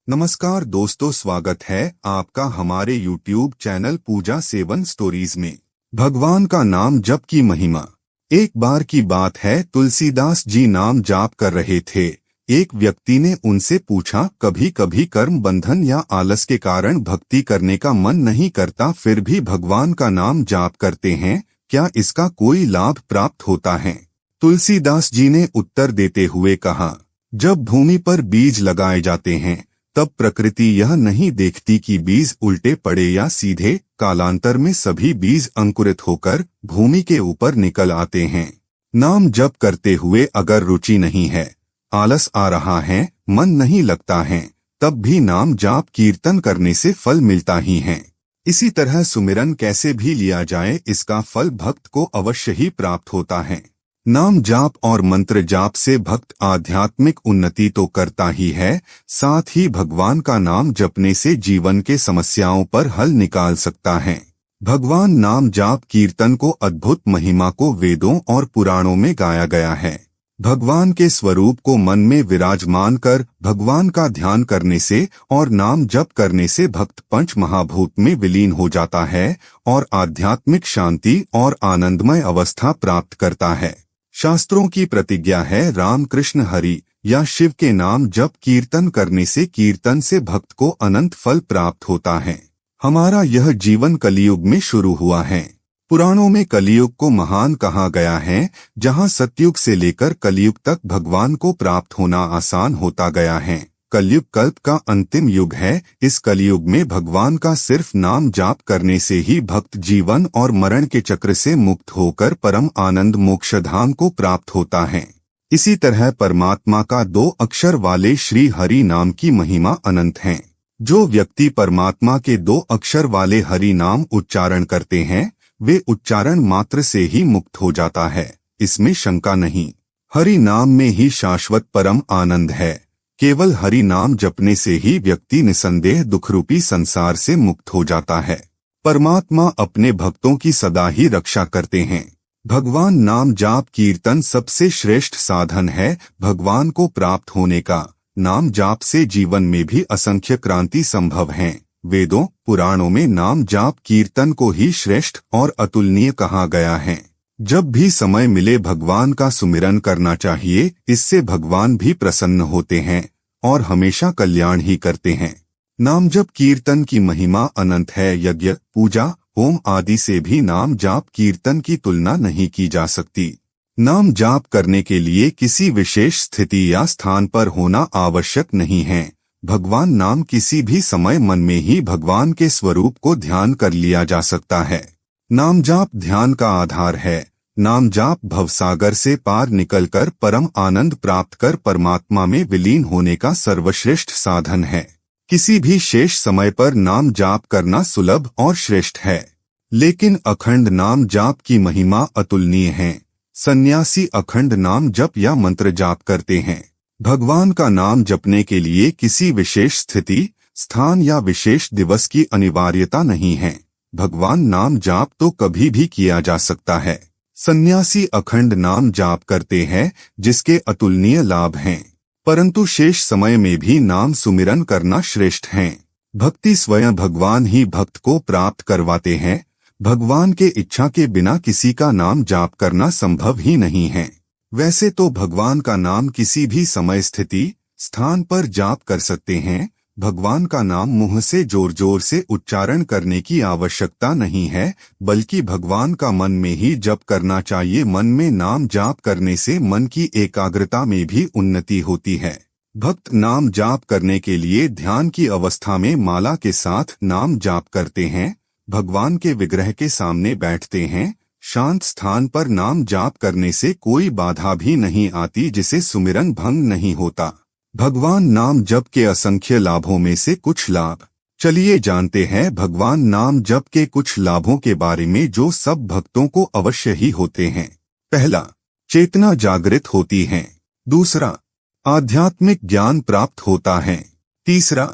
नमस्कार दोस्तों, स्वागत है आपका हमारे YouTube चैनल पूजा सेवन स्टोरीज में। भगवान का नाम जप की महिमा। एक बार की बात है, तुलसीदास जी नाम जाप कर रहे थे। एक व्यक्ति ने उनसे पूछा, कभी कभी कर्म बंधन या आलस के कारण भक्ति करने का मन नहीं करता, फिर भी भगवान का नाम जाप करते हैं, क्या इसका कोई लाभ प्राप्त होता है? तुलसीदास जी ने उत्तर देते हुए कहा, जब भूमि पर बीज लगाए जाते हैं तब प्रकृति यह नहीं देखती कि बीज उल्टे पड़े या सीधे। कालांतर में सभी बीज अंकुरित होकर भूमि के ऊपर निकल आते हैं। नाम जप करते हुए अगर रुचि नहीं है, आलस आ रहा है, मन नहीं लगता है, तब भी नाम जाप कीर्तन करने से फल मिलता ही है। इसी तरह सुमिरन कैसे भी लिया जाए, इसका फल भक्त को अवश्य ही प्राप्त होता है। नाम जाप और मंत्र जाप से भक्त आध्यात्मिक उन्नति तो करता ही है, साथ ही भगवान का नाम जपने से जीवन के समस्याओं पर हल निकाल सकता है। भगवान नाम जाप कीर्तन को अद्भुत महिमा को वेदों और पुराणों में गाया गया है। भगवान के स्वरूप को मन में विराजमान कर भगवान का ध्यान करने से और नाम जप करने से भक्त पंच महाभूत में विलीन हो जाता है और आध्यात्मिक शांति और आनंदमय अवस्था प्राप्त करता है। शास्त्रों की प्रतिज्ञा है, राम कृष्ण हरि या शिव के नाम जप कीर्तन करने से कीर्तन से भक्त को अनंत फल प्राप्त होता है। हमारा यह जीवन कलियुग में शुरू हुआ है। पुराणों में कलियुग को महान कहा गया है, जहां सतयुग से लेकर कलियुग तक भगवान को प्राप्त होना आसान होता गया है। कलयुग कल्प का अंतिम युग है। इस कलयुग में भगवान का सिर्फ नाम जाप करने से ही भक्त जीवन और मरण के चक्र से मुक्त होकर परम आनंद मोक्षधाम को प्राप्त होता है। इसी तरह परमात्मा का 2 अक्षर वाले श्री हरि नाम की महिमा अनंत है। जो व्यक्ति परमात्मा के 2 अक्षर वाले हरि नाम उच्चारण करते हैं, वे उच्चारण मात्र से ही मुक्त हो जाता है, इसमें शंका नहीं। हरि नाम में ही शाश्वत परम आनंद है। केवल हरि नाम जपने से ही व्यक्ति निसंदेह दुखरूपी संसार से मुक्त हो जाता है। परमात्मा अपने भक्तों की सदा ही रक्षा करते हैं। भगवान नाम जाप कीर्तन सबसे श्रेष्ठ साधन है भगवान को प्राप्त होने का। नाम जाप से जीवन में भी असंख्य क्रांति संभव है। वेदों पुराणों में नाम जाप कीर्तन को ही श्रेष्ठ और अतुलनीय कहा गया है। जब भी समय मिले भगवान का सुमिरन करना चाहिए, इससे भगवान भी प्रसन्न होते हैं और हमेशा कल्याण ही करते हैं। नाम जप कीर्तन की महिमा अनंत है। यज्ञ पूजा होम आदि से भी नाम जाप कीर्तन की तुलना नहीं की जा सकती। नाम जाप करने के लिए किसी विशेष स्थिति या स्थान पर होना आवश्यक नहीं है। भगवान नाम किसी भी समय मन में ही भगवान के स्वरूप को ध्यान कर लिया जा सकता है। नाम जाप ध्यान का आधार है। नाम जाप भवसागर से पार निकलकर परम आनंद प्राप्त कर परमात्मा में विलीन होने का सर्वश्रेष्ठ साधन है। किसी भी शेष समय पर नाम जाप करना सुलभ और श्रेष्ठ है, लेकिन अखंड नाम जाप की महिमा अतुलनीय है। सन्यासी अखंड नाम जप या मंत्र जाप करते हैं। भगवान का नाम जपने के लिए किसी विशेष स्थिति, स्थान या विशेष दिवस की अनिवार्यता नहीं है। भगवान नाम जाप तो कभी भी किया जा सकता है। सन्यासी अखंड नाम जाप करते हैं, जिसके अतुलनीय लाभ हैं, परंतु शेष समय में भी नाम सुमिरन करना श्रेष्ठ है। भक्ति स्वयं भगवान ही भक्त को प्राप्त करवाते हैं। भगवान के इच्छा के बिना किसी का नाम जाप करना संभव ही नहीं है। वैसे तो भगवान का नाम किसी भी समय स्थिति स्थान पर जाप कर सकते हैं। भगवान का नाम मुंह से जोर जोर से उच्चारण करने की आवश्यकता नहीं है, बल्कि भगवान का मन में ही जप करना चाहिए। मन में नाम जाप करने से मन की एकाग्रता में भी उन्नति होती है। भक्त नाम जाप करने के लिए ध्यान की अवस्था में माला के साथ नाम जाप करते हैं। भगवान के विग्रह के सामने बैठते हैं। शांत स्थान पर नाम जाप करने से कोई बाधा भी नहीं आती, जिसे सुमिरन भंग नहीं होता। भगवान नाम जप के असंख्य लाभों में से कुछ लाभ चलिए जानते हैं। भगवान नाम जप के कुछ लाभों के बारे में जो सब भक्तों को अवश्य ही होते हैं। पहला, चेतना जागृत होती है। दूसरा, आध्यात्मिक ज्ञान प्राप्त होता है। तीसरा,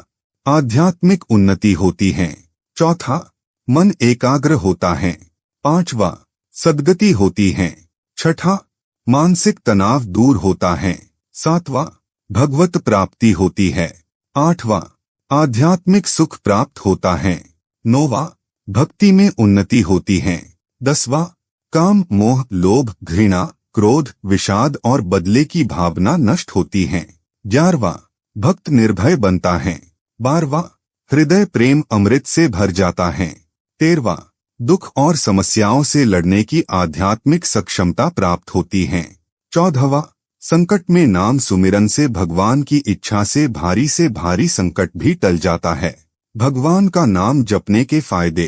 आध्यात्मिक उन्नति होती है। चौथा, मन एकाग्र होता है। पांचवा, सद्गति होती है। छठा, मानसिक तनाव दूर होता है। सातवां, भगवत प्राप्ति होती है। आठवां, आध्यात्मिक सुख प्राप्त होता है। 9वां, भक्ति में उन्नति होती है। 10वां, काम, मोह, लोभ, घृणा, क्रोध, विषाद और बदले की भावना नष्ट होती है। 11वां, भक्त निर्भय बनता है। 12वां, हृदय प्रेम अमृत से भर जाता है। 13वां, दुख और समस्याओं से लड़ने की आध्यात्मिक सक्षमता प्राप्त होती है। 14वां, संकट में नाम सुमिरन से भगवान की इच्छा से भारी संकट भी टल जाता है। भगवान का नाम जपने के फायदे।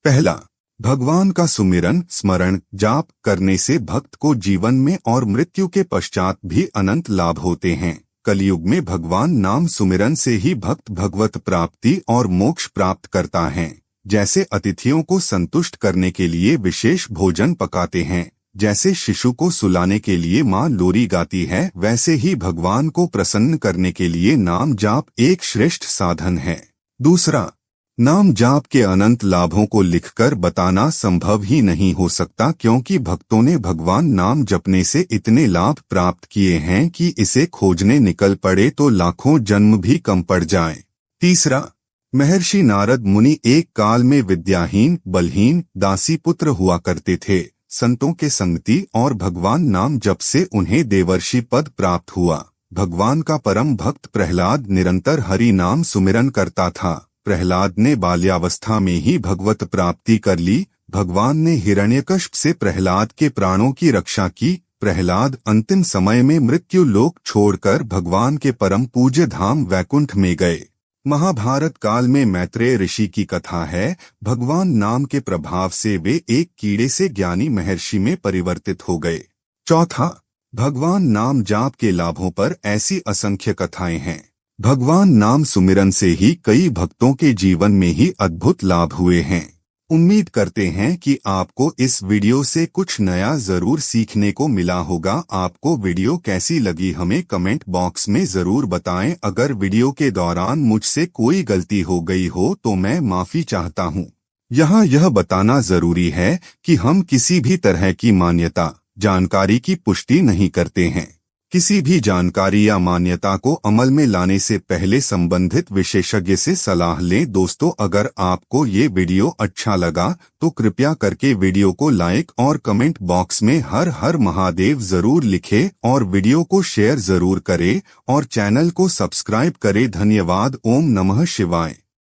पहला, भगवान का सुमिरन स्मरण जाप करने से भक्त को जीवन में और मृत्यु के पश्चात भी अनंत लाभ होते हैं। कलयुग में भगवान नाम सुमिरन से ही भक्त भगवत प्राप्ति और मोक्ष प्राप्त करता है। जैसे अतिथियों को संतुष्ट करने के लिए विशेष भोजन पकाते हैं, जैसे शिशु को सुलाने के लिए माँ लोरी गाती है, वैसे ही भगवान को प्रसन्न करने के लिए नाम जाप एक श्रेष्ठ साधन है। दूसरा, नाम जाप के अनंत लाभों को लिखकर बताना संभव ही नहीं हो सकता, क्योंकि भक्तों ने भगवान नाम जपने से इतने लाभ प्राप्त किए हैं कि इसे खोजने निकल पड़े तो लाखों जन्म भी कम पड़ जाएं। तीसरा, महर्षि नारद मुनि एक काल में विद्याहीन, बलहीन, दासी पुत्र हुआ करते थे। संतों के संगति और भगवान नाम जप से उन्हें देवर्षि पद प्राप्त हुआ। भगवान का परम भक्त प्रहलाद निरंतर हरि नाम सुमिरन करता था। प्रहलाद ने बाल्यावस्था में ही भगवत प्राप्ति कर ली। भगवान ने हिरण्यकश्यप से प्रहलाद के प्राणों की रक्षा की। प्रहलाद अंतिम समय में मृत्यु लोक छोड़कर भगवान के परम पूज्य धाम वैकुंठ में गए। महाभारत काल में मैत्रेय ऋषि की कथा है। भगवान नाम के प्रभाव से वे एक कीड़े से ज्ञानी महर्षि में परिवर्तित हो गए। चौथा, भगवान नाम जाप के लाभों पर ऐसी असंख्य कथाएं हैं। भगवान नाम सुमिरन से ही कई भक्तों के जीवन में ही अद्भुत लाभ हुए हैं। उम्मीद करते हैं कि आपको इस वीडियो से कुछ नया जरूर सीखने को मिला होगा। आपको वीडियो कैसी लगी हमें कमेंट बॉक्स में जरूर बताएं। अगर वीडियो के दौरान मुझसे कोई गलती हो गई हो तो मैं माफी चाहता हूं। यहाँ यह बताना जरूरी है कि हम किसी भी तरह की मान्यता जानकारी की पुष्टि नहीं करते हैं। किसी भी जानकारी या मान्यता को अमल में लाने से पहले संबंधित विशेषज्ञ से सलाह लें। दोस्तों, अगर आपको ये वीडियो अच्छा लगा तो कृपया करके वीडियो को लाइक और कमेंट बॉक्स में हर हर महादेव जरूर लिखें और वीडियो को शेयर जरूर करें और चैनल को सब्सक्राइब करें। धन्यवाद। ओम नमः शिवाय।